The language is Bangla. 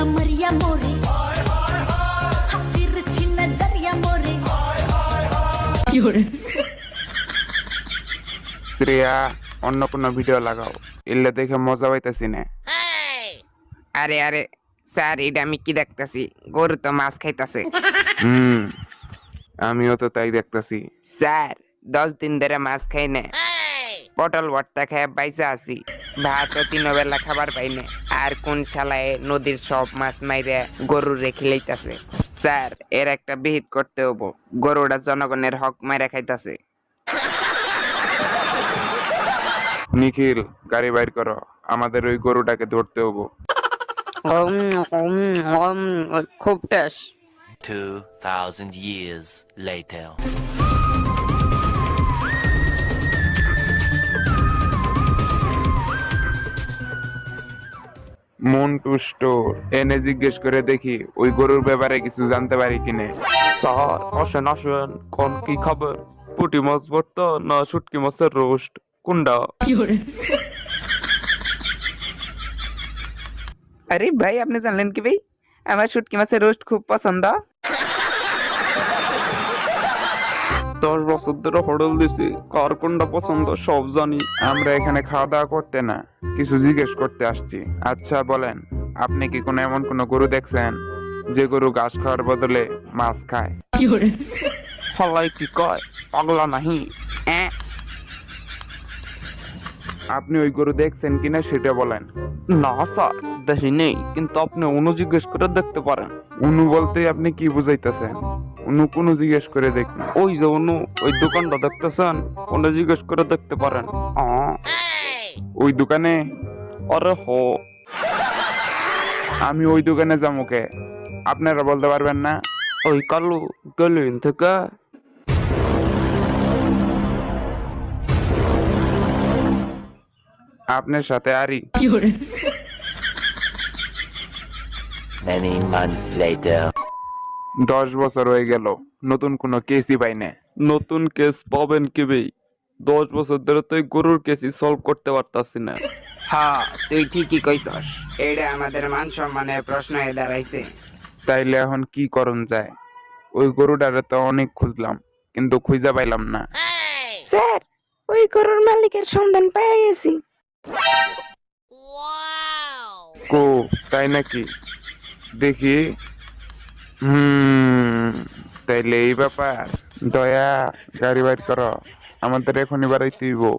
कमरिया मोरे तिरछी नजरिया मोरे শ্রেয়া অন্য কোনো ভিডিও লাগাও, এলে দেখে মজা পাইতেছি না। আরে আরে স্যার, এটা আমি কি দেখতাছি? গরু তো মাছ খাইতাছে। হুম, আমিও তো তাই দেখতেছি। স্যার, 10 দিন ধরে মাছ খাই না, পটল ভর্তা খেয়ে বাইসা আছি, ভাতও 3 বেলা খাবার পাই না। আর কোন শালায় নদীর সব মাছ মাইরে গরু রেখে লইতাছে। স্যার, এর একটা বিহিত করতে হবো, গরুটা জনগণের হক মাইরা খাইতাছে। নিখিল, গাড়ি বাইর করো, আমাদের ওই গরুটাকে ধরতে হবো। খুব test. 2,000 years later. Montu store, এনে জিজ্ঞেস করে দেখি ওই গরুর ব্যাপারে কিছু জানতে পারি কিনে। স্যার আসেন আসেন, কোন কি খাবেন? পুঁটি মাছ ভর্তা না শুটকি মাছের রোস্ট, কোনটা? আরে ভাই, আপনি জানলেন কি ভাই? আমার শুটকি মাছের রোস্ট খুব পছন্দ। 10 বছর ধরে হোটেল দিছি, কার কোনটা পছন্দ সব জানি। আমরা এখানে খাওয়া দাওয়া করতে না, কিছু জিজ্ঞেস করতে আসছি। আচ্ছা বলেন, আপনি কি কোনো এমন কোনো গরু দেখছেন যে গরু ঘাস খাওয়ার বদলে মাছ খায়? হালাই কি কয়, পাগলা নাহি? আপনি ওই গরু দেখছেন কিনা সেটা বলেন। না স্যার, দেখি নেই, কিন্তু আপনি অনু জিজ্ঞেস করে দেখতে পারেন। উনু বলতে আপনি কি বুঝাইতেছেন? উনু কোনো জিজ্ঞেস করে দেখুন। ওই যে অনু, ওই দোকানটা দেখতেছেন, ওটা জিজ্ঞেস করে দেখতে পারেন। ওই দোকানে? আরে হো, আমি ওই দোকানে যাবো কে? আপনারা বলতে পারবেন না? ওই কালু গেলেন থেকে। আপনার সাথে আরি? Many months later. 10 বছর হয়ে গেল, নতুন কোনো কেসই পাই না। নতুন কেস পাবেন কি ভাই? 10 বছর ধরে তো এই গরুর কেসই সলভ করতে পারতাছি না। হ্যাঁ, তুই ঠিকই কইছস, এটা আমাদের মান সম্মানের প্রশ্ন হয়ে দাঁড়াইছে। তাইলে এখন কি করণ যায়? ওই গরুটারে তো অনেক খুঁজলাম, কিন্তু খুঁজে পাইলাম না। স্যার, ওই গরুর মালিকের সন্ধান পেয়ে গেছি। কো, তাই নাকি? দেখি। তাইলে এই ব্যাপার। দয়া, গাড়ি বাইর করো, আমাদের এখনই বাড়াইতে হইব।